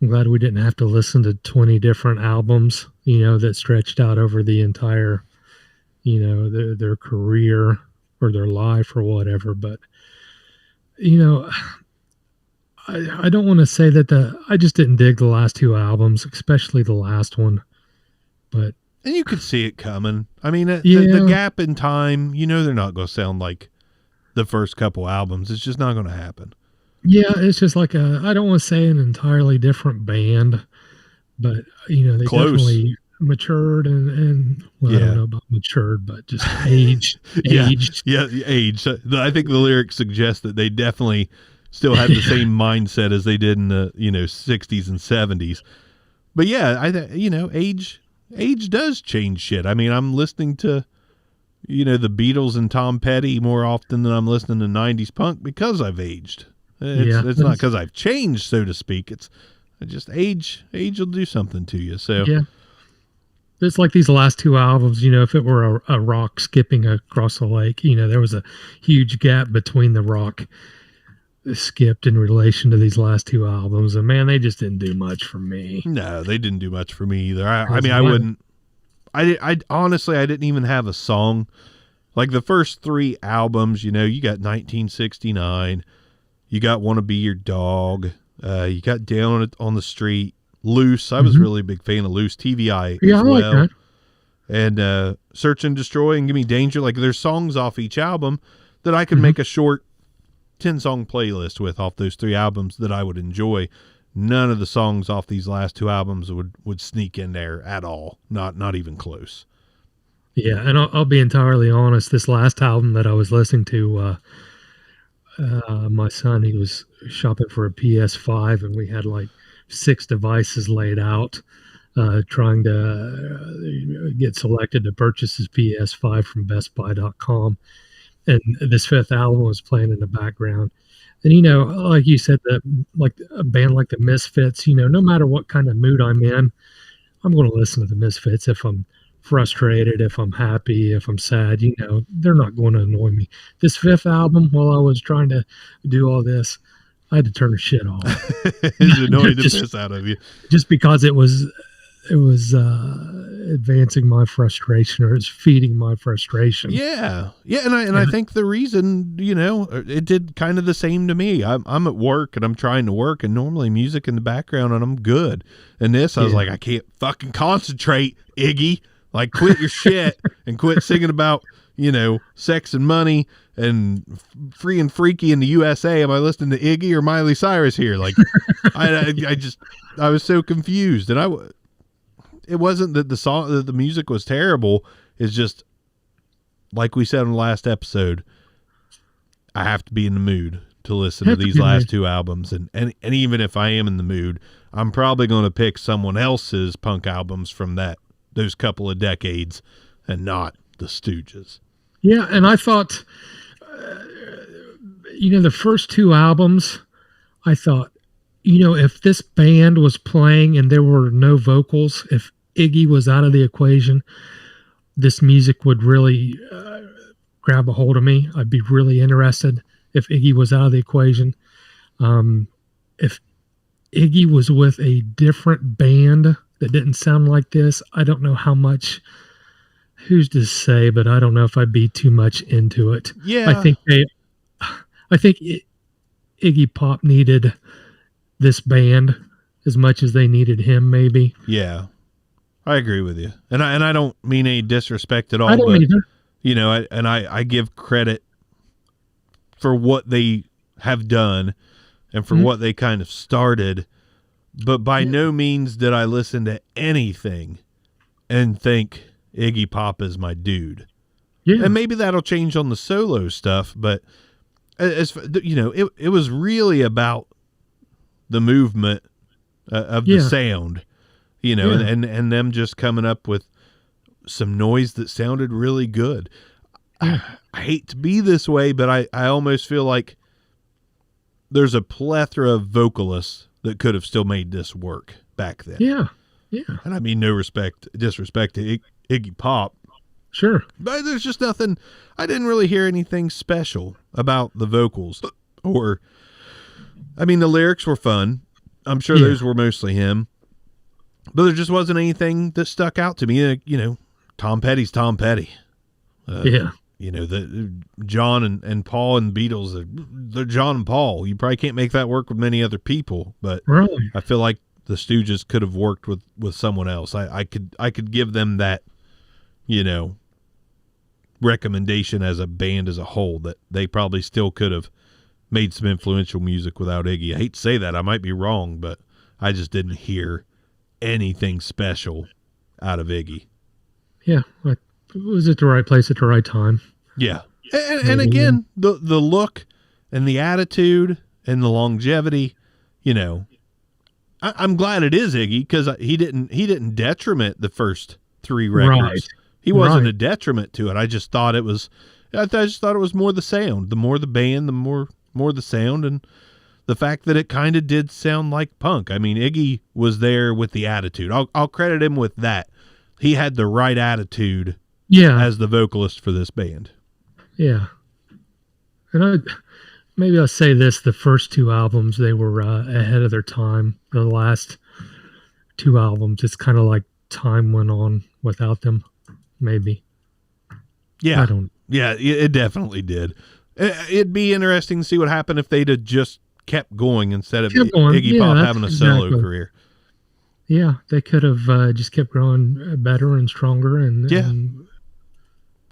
we didn't have to listen to 20 different albums, that stretched out over the entire, their career or their life or whatever. But I don't want to say that I just didn't dig the last 2 albums, especially the last one. But and you could see it coming. I mean, the gap in time, they're not going to sound like the first couple albums. It's just not going to happen. Yeah, it's just like I don't want to say an entirely different band, but they definitely matured and I don't know about matured, but just aged. Aged. Yeah, aged. I think the lyrics suggest that they definitely still had the same mindset as they did in the 60s and 70s. But yeah, age does change shit. I mean, I'm listening to the Beatles and Tom Petty more often than I'm listening to 90s punk because I've aged. It's not because I've changed, so to speak. It's just age will do something to you. So yeah, it's like these last 2 albums. If it were a rock skipping across a lake, there was a huge gap between the rock skipped in relation to these last 2 albums, and man, they just didn't do much for me. No, they didn't do much for me either. I mean, I wouldn't. I honestly, I didn't even have a song. Like the first 3 albums, you got 1969. You got Wanna Be Your Dog. You got Down on the Street. Loose. I was really a big fan of Loose. TVI as well. Like that. And Search and Destroy and Give Me Danger. Like there's songs off each album that I could make a short 10-song playlist with off those 3 albums that I would enjoy. None of the songs off these last 2 albums would sneak in there at all. Not even close. Yeah, and I'll be entirely honest. This last album that I was listening to, my son, he was shopping for a PS5, and we had like 6 devices laid out. trying to get selected to purchase his PS5 from BestBuy.com, and this fifth album was playing in the background. And like you said, that like a band like the Misfits, no matter what kind of mood I'm in, I'm going to listen to the Misfits. If I'm frustrated, if I'm happy, if I'm sad, they're not going to annoy me. This fifth album, while I was trying to do all this, I had to turn the shit off. It's annoying to piss out of you. Just because it was advancing my frustration, or it's feeding my frustration. Yeah. I think the reason, it did kind of the same to me. I'm at work and I'm trying to work, and normally music in the background and I'm good. And this, I was like, I can't fucking concentrate, Iggy. Like, quit your shit and quit singing about, sex and money and free and freaky in the USA. Am I listening to Iggy or Miley Cyrus here? Like, I was so confused. And it wasn't that the music was terrible. It's just, like we said in the last episode, I have to be in the mood to listen to these last two albums. And even if I am in the mood, I'm probably going to pick someone else's punk albums from those couple of decades and not the Stooges. Yeah. And I thought, the first two albums, I thought, if this band was playing and there were no vocals, if Iggy was out of the equation, this music would really grab a hold of me. I'd be really interested if Iggy was out of the equation. If Iggy was with a different band that didn't sound like this, I don't know how much, who's to say, but I don't know if I'd be too much into it. Yeah. I think Iggy Pop needed this band as much as they needed him, maybe. Yeah, I agree with you, and I don't mean any disrespect at all. I don't either. I give credit for what they have done and for what they kind of started, but by no means did I listen to anything and think Iggy Pop is my dude. Yeah, and maybe that'll change on the solo stuff, but as it was really about the movement of the sound, and them just coming up with some noise that sounded really good. I hate to be this way, but I almost feel like there's a plethora of vocalists that could have still made this work back then. Yeah. And I mean, no disrespect to Iggy Pop. Sure. But there's just nothing, I didn't really hear anything special about the vocals. The lyrics were fun. I'm sure those were mostly him. But there just wasn't anything that stuck out to me. Tom Petty's Tom Petty. The John and Paul and Beatles, they're John and Paul. You probably can't make that work with many other people, but really? I feel like the Stooges could have worked with someone else. I could give them that, recommendation as a band as a whole, that they probably still could have made some influential music without Iggy. I hate to say that. I might be wrong, but I just didn't hear anything special out of Iggy. Yeah. It was at the right place at the right time. Yeah. And again, the look and the attitude and the longevity, I'm glad it is Iggy, because he didn't detriment the first three records. Right. He wasn't a detriment to it. I just thought it was more the sound. The more the band, the more the sound, and the fact that it kind of did sound like punk. I mean, Iggy was there with the attitude. I'll credit him with that. He had the right attitude as the vocalist for this band. Yeah. And maybe I'll say this, the first two albums, they were ahead of their time. The last two albums, it's kind of like time went on without them, maybe. Yeah. Yeah, it definitely did. It'd be interesting to see what happened if they'd have just kept going instead of Iggy Pop having a solo career. Yeah, they could have just kept growing better and stronger.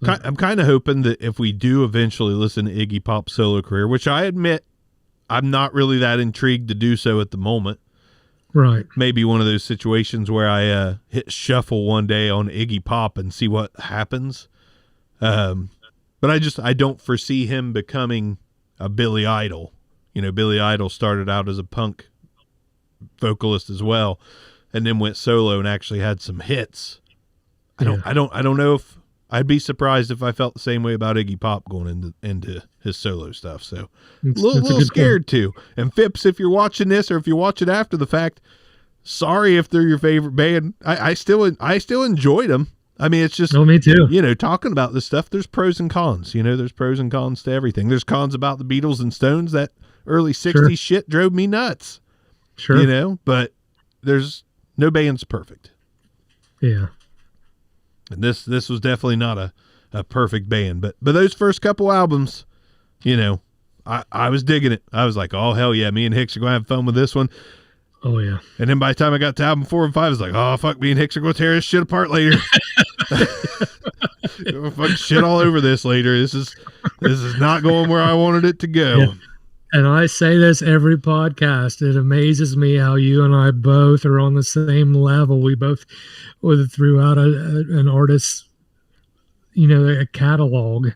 I'm kind of hoping that if we do eventually listen to Iggy Pop's solo career, which I admit I'm not really that intrigued to do so at the moment. Right. Maybe one of those situations where I hit shuffle one day on Iggy Pop and see what happens. But I don't foresee him becoming a Billy Idol. Billy Idol started out as a punk vocalist as well. and then went solo and actually had some hits. Yeah. I don't know if I'd be surprised if I felt the same way about Iggy Pop going into his solo stuff. So That's a little a good scared too. And Phipps, if you're watching this or if you watch it after the fact, sorry if they're your favorite band. I still enjoyed them. I mean, it's just, No, me too. you know, talking about this stuff, there's pros and cons. You know, there's pros and cons to everything. There's cons about the Beatles and Stones. That early 60s shit drove me nuts. Sure. You know, but there's no band's perfect. Yeah. And this was definitely not a perfect band. But those first couple albums, you know, I was digging it. I was like, oh, hell yeah, me and Hicks are going to have fun with this one. Oh, yeah. And then by the time I got to album 4 and 5, I was like, oh, fuck, me and Hicks are going to tear this shit apart later. Fuck shit all over this later. This is not going where I wanted it to go. Yeah. And I say this every podcast. It amazes me how you and I both are on the same level. We both, throughout an artist's, you know, a catalog,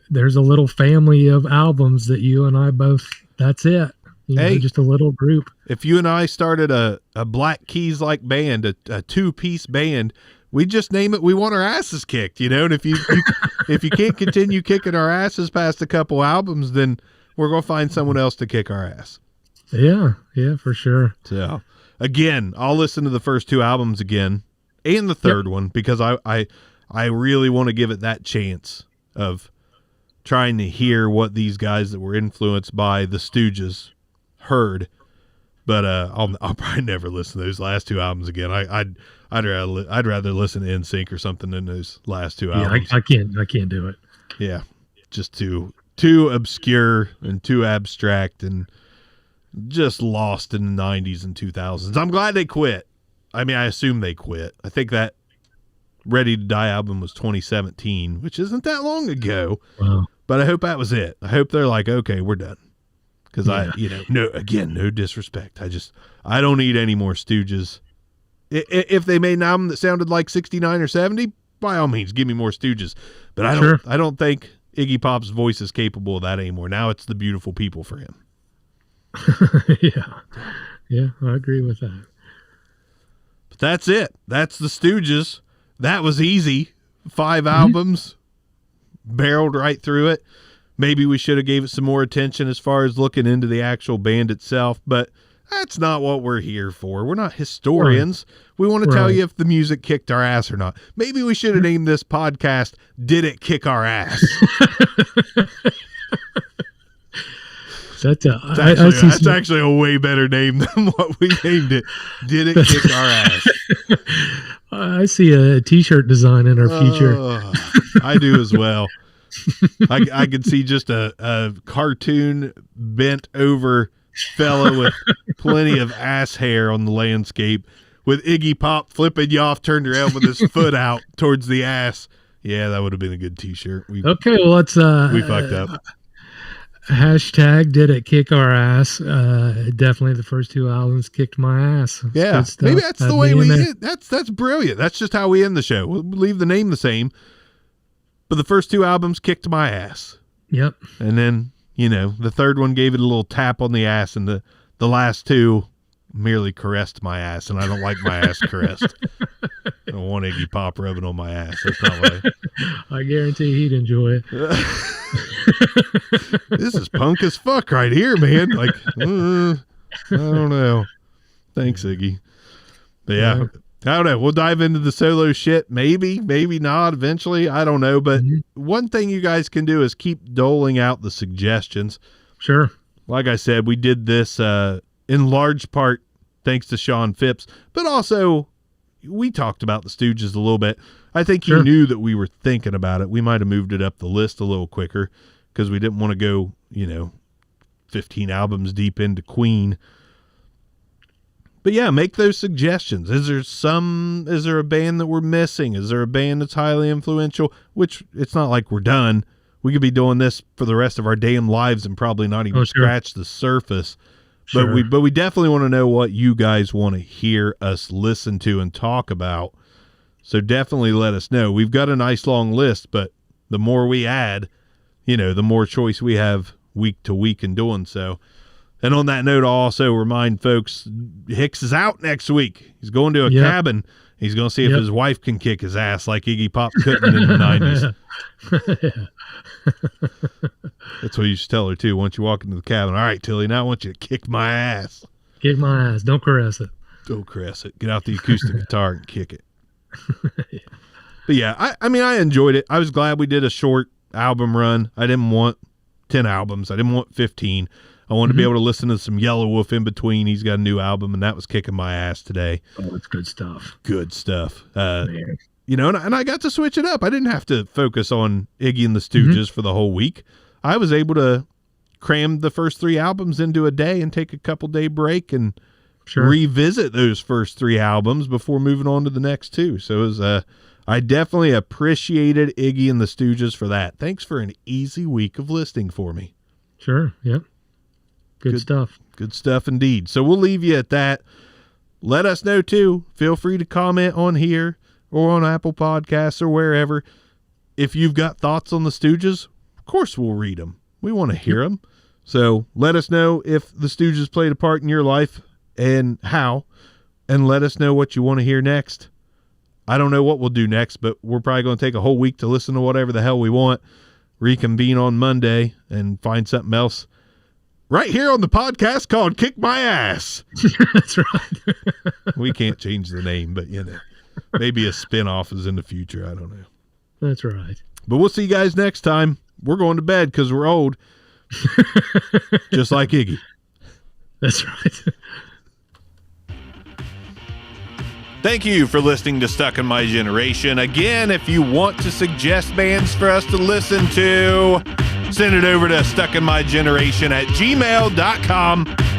there's a little family of albums that you and I both, that's it. You know, just a little group. If you and I started a Black Keys-like band, a two-piece band, we just name it We Want Our Asses Kicked, you know? And if you if you can't continue kicking our asses past a couple albums, then we're going to find someone else to kick our ass. Yeah, for sure. So, again, I'll listen to the first 2 albums again and the third one because I really want to give it that chance of trying to hear what these guys that were influenced by the Stooges heard. But I'll probably never listen to those last 2 albums again. I'd rather listen to NSYNC or something than those last 2 albums. I can't do it. Yeah, just too obscure and too abstract and just lost in the 90s and 2000s. I'm glad they quit. I mean, I assume they quit. I think that Ready to Die album was 2017, which isn't that long ago. Wow. But I hope that was it. I hope they're like, okay, we're done. Because no disrespect. I don't need any more Stooges. If they made an album that sounded like 69 or 70, by all means, give me more Stooges. But I don't think Iggy Pop's voice is capable of that anymore. Now it's the beautiful people for him. Yeah, I agree with that. But that's it. That's the Stooges. That was easy. 5 albums, barreled right through it. Maybe we should have gave it some more attention as far as looking into the actual band itself, but that's not what we're here for. We're not historians. Right. We want to tell you if the music kicked our ass or not. Maybe we should have named this podcast, Did It Kick Our Ass? That's actually a way better name than what we named it. Did It Kick Our Ass? I see a T-shirt design in our future. I do as well. I could see just a cartoon bent over fella with plenty of ass hair on the landscape with Iggy Pop flipping you off, turned around with his foot out towards the ass. Yeah, that would have been a good T-shirt. Okay, well, let's we fucked up. Hashtag Did It Kick Our Ass? Definitely the first 2 albums kicked my ass. Yeah, maybe that's the way we end. That's brilliant. That's just how we end the show. We'll leave the name the same, but the first 2 albums kicked my ass. Yep. And then, you know, the third one gave it a little tap on the ass, and the last 2 merely caressed my ass, and I don't like my ass caressed. I don't want Iggy Pop rubbing on my ass. That's not what I guarantee he'd enjoy it. This is punk as fuck right here, man. Like, I don't know. Thanks, Iggy. But yeah, I don't know. We'll dive into the solo shit. Maybe not eventually. I don't know. But one thing you guys can do is keep doling out the suggestions. Sure. Like I said, we did this in large part thanks to Sean Phipps, but also we talked about the Stooges a little bit. I think he knew that we were thinking about it. We might have moved it up the list a little quicker because we didn't want to go, 15 albums deep into Queen. But yeah, make those suggestions. Is there a band that we're missing? Is there a band that's highly influential? Which it's not like we're done. We could be doing this for the rest of our damn lives and probably not even scratch the surface. Sure. But we definitely want to know what you guys want to hear us listen to and talk about. So definitely let us know. We've got a nice long list, but the more we add, the more choice we have week to week in doing so. And on that note, I'll also remind folks, Hicks is out next week. He's going to a cabin. He's going to see if his wife can kick his ass like Iggy Pop couldn't in the 90s. That's what you should tell her, too, once you walk into the cabin. All right, Tilly, now I want you to kick my ass. Kick my ass. Don't caress it. Don't caress it. Get out the acoustic guitar and kick it. But yeah, I mean, I enjoyed it. I was glad we did a short album run. I didn't want 10 albums. I didn't want 15. I wanted to be able to listen to some Yellow Wolf in between. He's got a new album, and that was kicking my ass today. Oh, it's good stuff. Good stuff. You know, and I got to switch it up. I didn't have to focus on Iggy and the Stooges for the whole week. I was able to cram the first 3 albums into a day and take a couple-day break and revisit those first 3 albums before moving on to the next 2. So it was, I definitely appreciated Iggy and the Stooges for that. Thanks for an easy week of listening for me. Sure, yep. Good stuff. Good stuff indeed. So we'll leave you at that. Let us know, too. Feel free to comment on here or on Apple Podcasts or wherever. If you've got thoughts on the Stooges, of course we'll read them. We want to hear them. So let us know if the Stooges played a part in your life and how, and let us know what you want to hear next. I don't know what we'll do next, but we're probably going to take a whole week to listen to whatever the hell we want, reconvene on Monday, and find something else right here on the podcast called Kick My Ass. That's right. We can't change the name, but, you know, maybe a spinoff is in the future. I don't know. That's right. But we'll see you guys next time. We're going to bed because we're old. Just like Iggy. That's right. Thank you for listening to Stuck in My Generation. Again, if you want to suggest bands for us to listen to, send it over to stuckinmygeneration@gmail.com.